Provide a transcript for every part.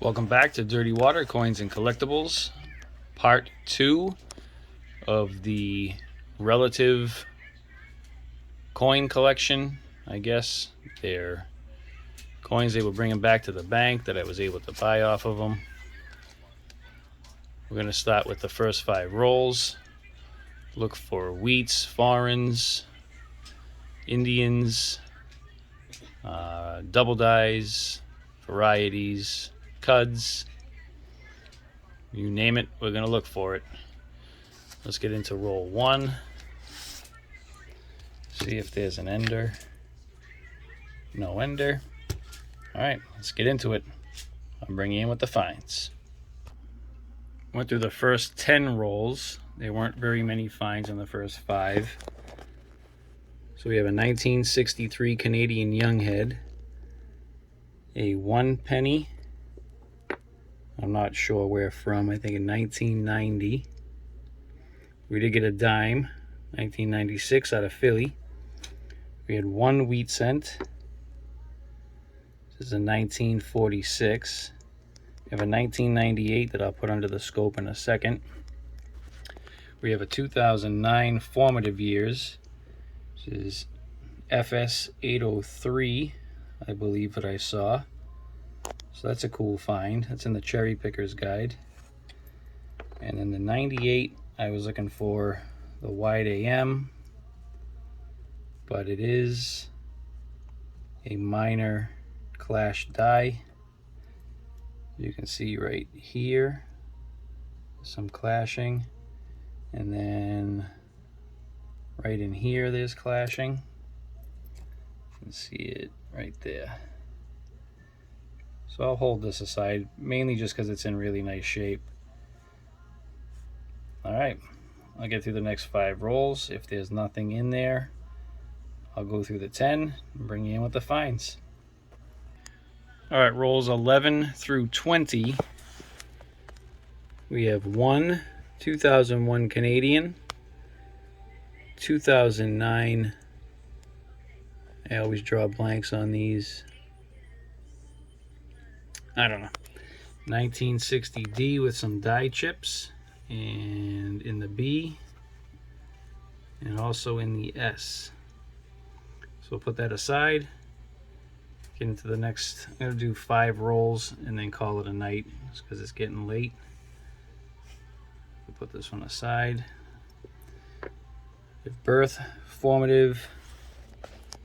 Welcome back to Dirty Water Coins and Collectibles, part 2 of the relative coin collection. I guess they're coins they were bringing back to the bank that I was able to buy off of them. We're going to start with the first 5 rolls. Look for wheats, foreigns, Indians, double dies, varieties, cuds, you name it, we're going to look for it. Let's get into roll 1. See if there's an ender. No ender. Alright, let's get into it. I'm bringing in with the finds. Went through the first 10 rolls. There weren't very many finds in the first 5. So we have a 1963 Canadian Younghead, a 1 penny, I'm not sure where from, I think in 1990. We did get a dime, 1996 out of Philly. We had 1 wheat cent. This is a 1946. We have a 1998 that I'll put under the scope in a second. We have a 2009 formative years. This is FS 803, I believe that I saw. So that's a cool find. That's in the Cherry Picker's Guide. And then the 98, I was looking for the wide AM, but it is a minor clash die. You can see right here some clashing, and then right in here there's clashing. You can see it right there. So I'll hold this aside, mainly just because it's in really nice shape. Alright, I'll get through the next 5 rolls. If there's nothing in there, I'll go through the 10 and bring you in with the finds. Alright, rolls 11 through 20. We have 1 2001 Canadian, 2009, I always draw blanks on these, I don't know, 1960D with some die chips, and in the B, and also in the S. So we'll put that aside, get into the next. I'm going to do 5 rolls and then call it a night, just because it's getting late. We'll put this one aside. We have birth, formative,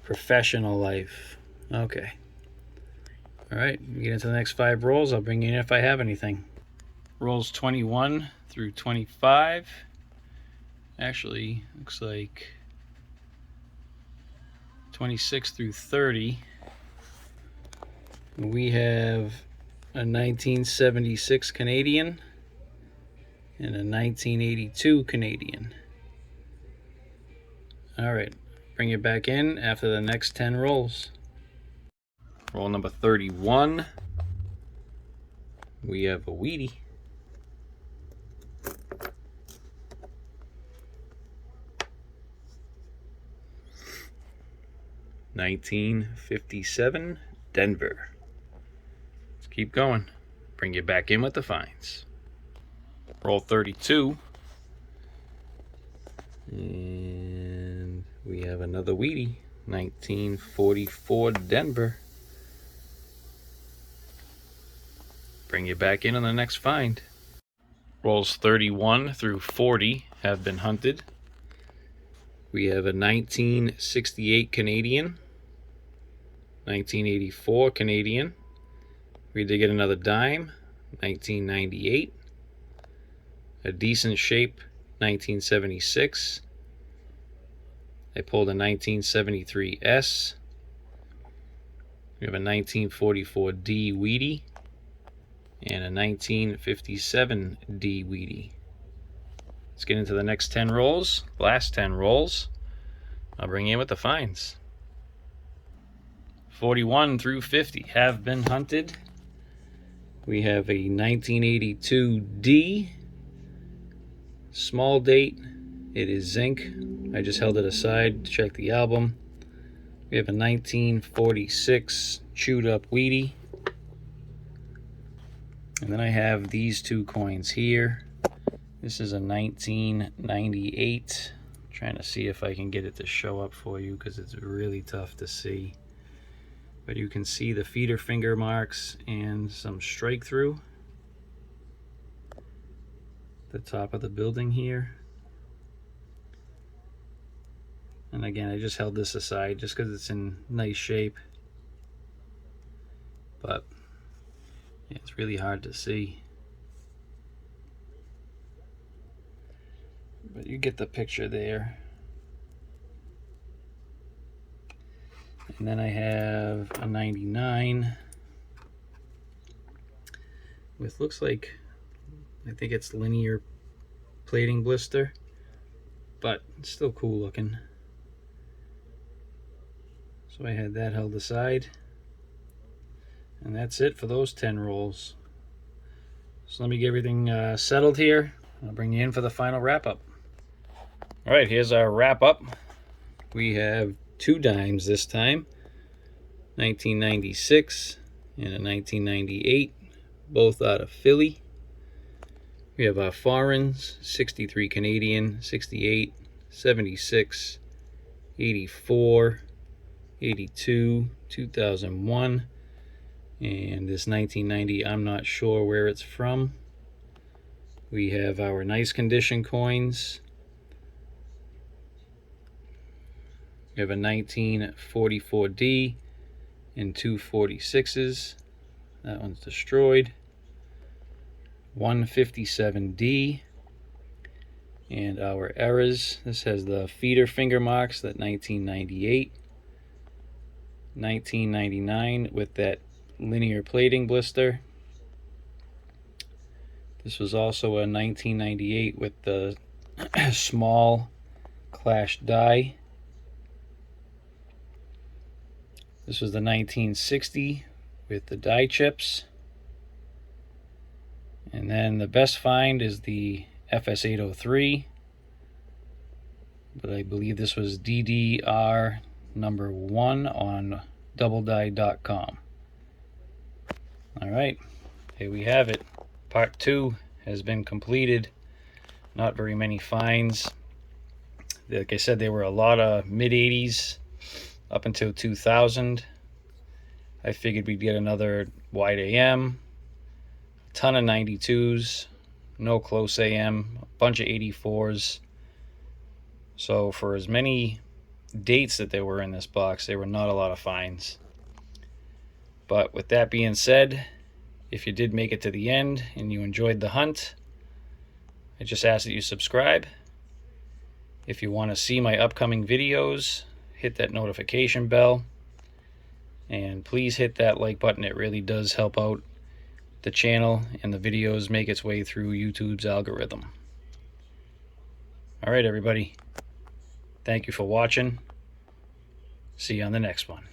professional life. Okay. Alright, we get into the next 5 rolls. I'll bring you in if I have anything. Rolls 21 through 25. Actually, looks like 26 through 30. We have a 1976 Canadian and a 1982 Canadian. Alright, bring it back in after the next 10 rolls. Roll number 31. We have a Wheatie. $1957 Denver. Let's keep going. Bring you back in with the finds. Roll 32. And we have another Wheatie. 1944 Denver. Bring you back in on the next find. Rolls 31 through 40 have been hunted. We have a 1968 Canadian, 1984 Canadian. We did get another dime, 1998. A decent shape, 1976. I pulled a 1973 S. We have a 1944 D Wheatie and a 1957 D Wheatie. Let's get into the next 10 rolls, last 10 rolls. I'll bring you in with the finds. 41 through 50 have been hunted. We have a 1982 D, small date, it is zinc. I just held it aside to check the album. We have a 1946 chewed up Wheatie. And then I have these two coins here. This is a 1998. Trying to see if I can get it to show up for you because it's really tough to see. But you can see the feeder finger marks and some strike through the top of the building here. And again, I just held this aside just because it's in nice shape. But yeah, it's really hard to see. But you get the picture there. And then I have a 99 with, looks like, I think it's linear plating blister, but it's still cool looking. So I had that held aside. And that's it for those 10 rolls. So let me get everything settled here. I'll bring you in for the final wrap up. All right, here's our wrap up. We have 2 dimes this time, 1996 and a 1998, both out of Philly. We have our foreigns, 63 Canadian, 68, 76, 84, 82, 2001, and this 1990, I'm not sure where it's from. We have our nice condition coins. We have a 1944D and 2 46s. That one's destroyed. 157D. And our errors. This has the feeder finger marks, that 1998. 1999 with that linear plating blister. This was also a 1998 with the small clash die. This was the 1960 with the die chips. And then the best find is the FS803. But I believe this was DDR number 1 on doubledie.com. Alright, here we have it. Part 2 has been completed. Not very many finds. Like I said, there were a lot of mid-80s up until 2000. I figured we'd get another wide AM, a ton of 92s, no close AM, a bunch of 84s. So for as many dates that there were in this box, there were not a lot of finds. But with that being said, if you did make it to the end and you enjoyed the hunt, I just ask that you subscribe. If you want to see my upcoming videos, hit that notification bell. And please hit that like button. It really does help out the channel and the videos make its way through YouTube's algorithm. All right, everybody. Thank you for watching. See you on the next one.